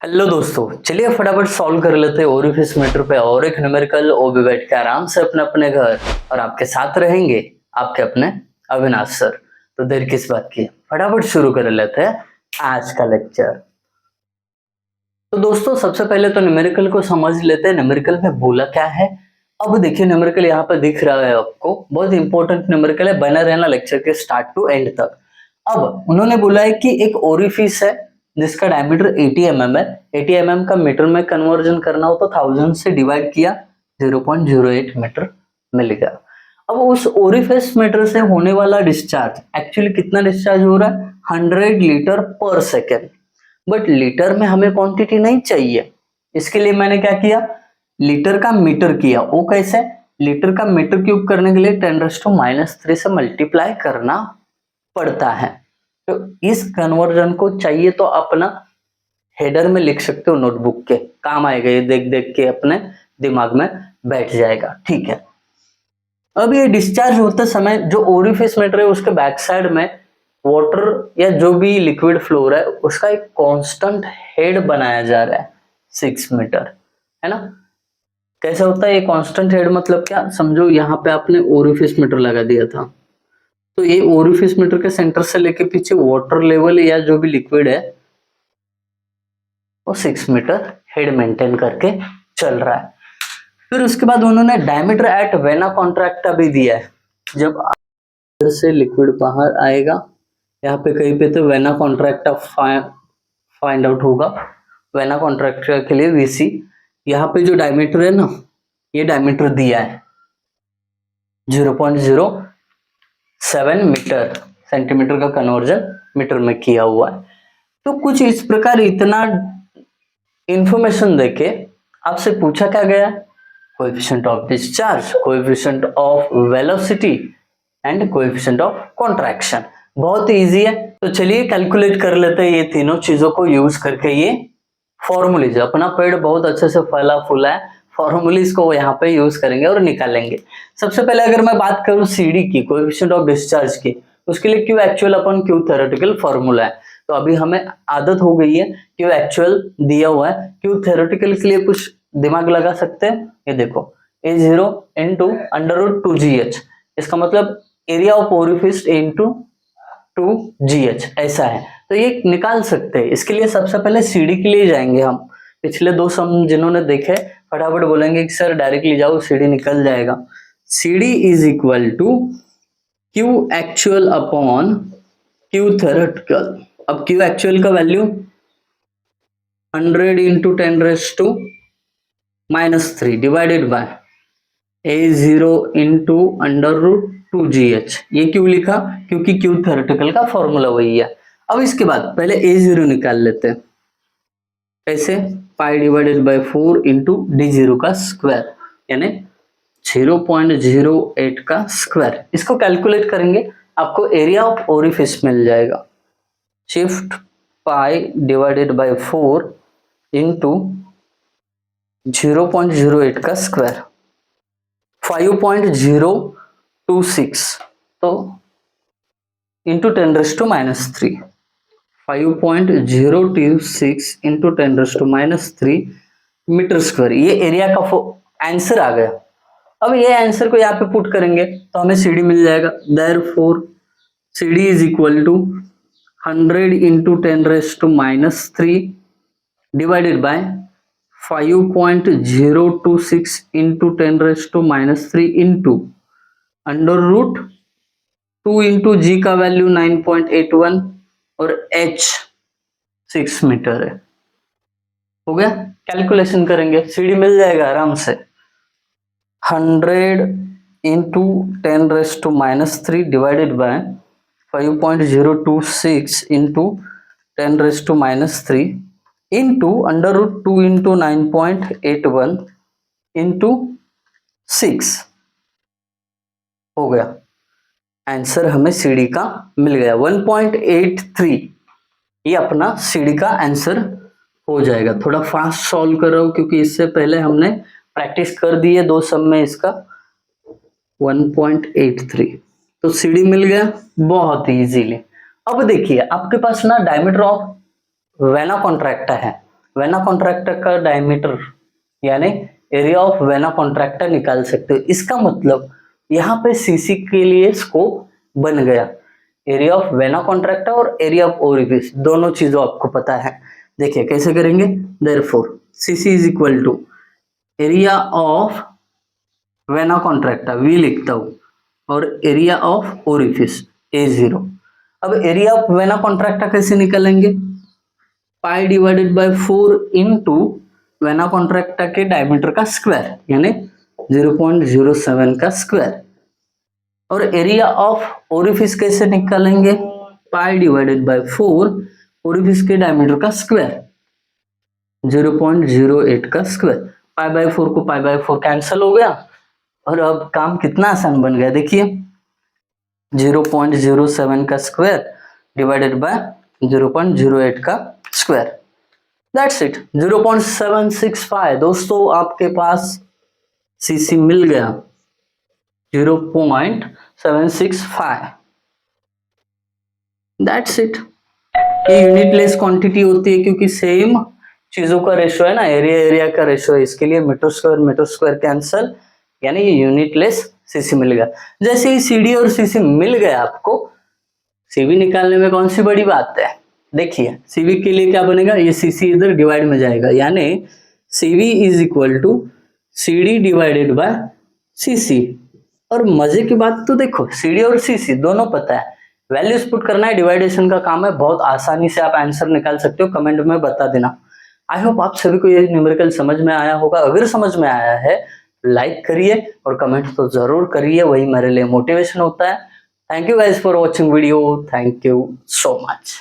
Hello दोस्तों, चलिए फटाफट सॉल्व कर लेते हैं ओरिफिस मीटर पे और एक न्यूमेरिकल। वो भी बैठ के आराम से अपने अपने घर, और आपके साथ रहेंगे आपके अपने अविनाश सर। तो देर किस बात की, फटाफट शुरू कर लेते हैं आज का लेक्चर। तो दोस्तों सबसे पहले तो न्यूमेरिकल को समझ लेते हैं, न्यूमेरिकल में बोला क्या है। अब देखिए न्यूमेरिकल यहाँ पे दिख रहा है आपको, बहुत इंपॉर्टेंट न्यूमेरिकल है, बना रहना लेक्चर के स्टार्ट टू एंड तक। अब उन्होंने बोला है कि एक ओरिफिस है जिसका डायमीटर 80 mm है। 80 mm का मीटर में कन्वर्जन करना हो तो 1000 से डिवाइड किया 0.08 मीटर मिलेगा। अब उस ओरिफिस मीटर से होने वाला डिस्चार्ज एक्चुअली कितना डिस्चार्ज हो रहा है, 100 लीटर पर सेकेंड। बट लीटर में हमें क्वांटिटी नहीं चाहिए, इसके लिए मैंने क्या किया, लीटर का मीटर किया। वो कैसे, लीटर का मीटर क्यूब करने के लिए 10⁻³ से मल्टीप्लाई करना पड़ता है। तो इस कन्वर्जन को चाहिए तो अपना हेडर में लिख सकते हो, नोटबुक के काम आएगा, ये देख देख के अपने दिमाग में बैठ जाएगा। ठीक है, अब ये डिस्चार्ज होते समय जो ओरिफिस मीटर है उसके बैक साइड में वाटर या जो भी लिक्विड फ्लो है उसका एक कांस्टेंट हेड बनाया जा रहा है 6 मीटर, है ना। कैसे होता है ये कांस्टेंट हेड, मतलब क्या समझो, यहाँ पे आपने ओरिफिस मीटर लगा दिया था, तो ये ओरिफिस मीटर के सेंटर से लेके पीछे वाटर लेवल या जो भी लिक्विड है वो 6 मीटर हेड मेंटेन करके चल रहा है। फिर उसके बाद उन्होंने डायमीटर एट वेना कॉन्ट्रैक्टा भी दिया है। जब अंदर से लिक्विड बाहर आएगा, यहाँ पे कहीं पे तो वेना कॉन्ट्रैक्टा फाइंड आउट होगा। वेना कॉन्ट्रैक्टा के लिए वीसी, यहाँ पे जो डायमीटर है ना, ये डायमीटर दिया है 0.07 मीटर, सेंटीमीटर का कन्वर्जन मीटर में किया हुआ है। तो कुछ इस प्रकार इतना इंफॉर्मेशन देके आपसे पूछा क्या गया, coefficient of discharge, coefficient of velocity and coefficient of contraction. बहुत इजी है, तो चलिए कैलकुलेट कर लेते हैं ये तीनों चीजों को यूज करके। ये फॉर्मूलीज, अपना पेड़ बहुत अच्छे से फला फूला है, फॉर्मूलीज को यहाँ पे यूज करेंगे और निकालेंगे। सबसे पहले अगर मैं बात करूं सीडी की, कोएफिशिएंट ऑफ डिस्चार्ज की, उसके लिए Q actual upon Q theoretical formula है। तो अभी हमें आदत हो गई है, क्यू एक्चुअल दिया हुआ है, क्यू थ्योरेटिकल के लिए कुछ दिमाग लगा सकते हैं। ये देखो, A0 इंटू √2GH, इसका मतलब area of orifice into 2GH ऐसा है, तो ये निकाल सकते हैं। इसके लिए सबसे पहले सीडी के लिए जाएंगे हम। पिछले दो सम जिन्होंने देखे फटाफट बोलेंगे कि सर डायरेक्टली जाओ, सीडी निकल जाएगा। CD is equal to Q actual upon Q theoretical. अब क्यू एक्चुअल का value 100 into 10⁻³ divided by A0 into √2GH। ये क्यों लिखा, क्योंकि क्यू थ्योरेटिकल का फॉर्मूला वही है। अब इसके बाद पहले A0 निकाल लेते हैं। कैसे, पाई डिवाइडेड बाय 4 इंटू D0 का स्क्वायर, यानी 0.08 का स्क्वायर। इसको कैलकुलेट करेंगे, आपको एरिया ऑफ ओरिफिस मिल जाएगा। Shift pi divided by 4 into 0.08 का स्क्वायर, 5.026, तो इंटू 10⁻³ 5.026 इंटू 10⁻³ मीटर स्क्वायर। ये एरिया का आंसर आ गया। अब ये आंसर को यहाँ पे पुट करेंगे तो हमें सीडी मिल जाएगा। Therefore CD is equal to 100 into 10⁻³ divided by 5.026 into 10⁻³ into √2 into g का वैल्यू 9.81 और h 6 मीटर है। हो गया, कैलकुलेशन करेंगे, सीडी मिल जाएगा आराम से। 100 into 10⁻³ divided by 5.026 into 10⁻³ into √2 into 9.81 into 6 हो गया। आंसर हमें सीडी का मिल गया 1.83। ये अपना सीडी का आंसर हो जाएगा। थोड़ा फास्ट सॉल्व कर रहा हूं क्योंकि इससे पहले हमने प्रैक्टिस कर दी है दो सम में इसका। 1.83 तो सीडी मिल गया बहुत इजीली। अब देखिए आपके पास ना डायमीटर ऑफ वेना कॉन्ट्रैक्टा है, वेना कॉन्ट्रैक्टर का डायमीटर यानी एरिया ऑफ वेना कॉन्ट्रैक्टर निकाल सकते हो। इसका मतलब यहाँ पे सीसी के लिए स्कोप बन गया। एरिया ऑफ वेना कॉन्ट्रैक्टर और एरिया ऑफ ओरिफिस दोनों चीजों आपको पता है। देखिए कैसे करेंगे, therefore CC is equal to area of vena contracta वी लिखता हूं और एरिया ऑफ ओरिफिस A0। अब एरिया ऑफ वेना कॉन्ट्रैक्टा कैसे निकालेंगे, पाई divided by 4 into vena contracta के डायमीटर का स्क्वायर यानी 0.07 का स्क्वायर। और एरिया ऑफ ओरिफिस कैसे निकालेंगे, पाई डिवाइडेड बाय 4 ओरिफिस के डायमीटर का स्क्वायर 0.08 का स्क्वायर। पाई बाय 4 को पाई बाय 4 कैंसिल हो गया और अब काम कितना आसान बन गया, देखिए 0.07 का स्क्वायर डिवाइडेड बाय 0.08 का स्क्वायर, दैट्स इट 0.765। दोस्तों आपके पास सीसी मिल गया 0.765, दैट्स इट। ये यूनिटलेस क्वांटिटी होती है क्योंकि सेम चीजों का रेशो है ना, एरिया एरिया का रेशो है, इसके लिए मीटर स्क्वायर कैंसल यानी ये यूनिटलेस सीसी मिल गया। जैसे ही सीडी और सीसी मिल गया आपको, सीवी निकालने में कौन सी बड़ी बात है। देखिए सीवी के लिए क्या बनेगा, ये सीसी इधर डिवाइड में जाएगा यानी CV is equal to CD divided by CC. और मजे की बात तो देखो सीडी और सीसी दोनों पता है, वैल्यूज पुट करना है, डिवाइडेशन का काम है, बहुत आसानी से आप आंसर निकाल सकते हो। कमेंट में बता देना। आई होप आप सभी को ये न्यूमेरिकल समझ में आया होगा। अगर समझ में आया है लाइक करिए और कमेंट तो जरूर करिए, वही मेरे लिए मोटिवेशन होता है। Thank you guys for watching video, thank you so much.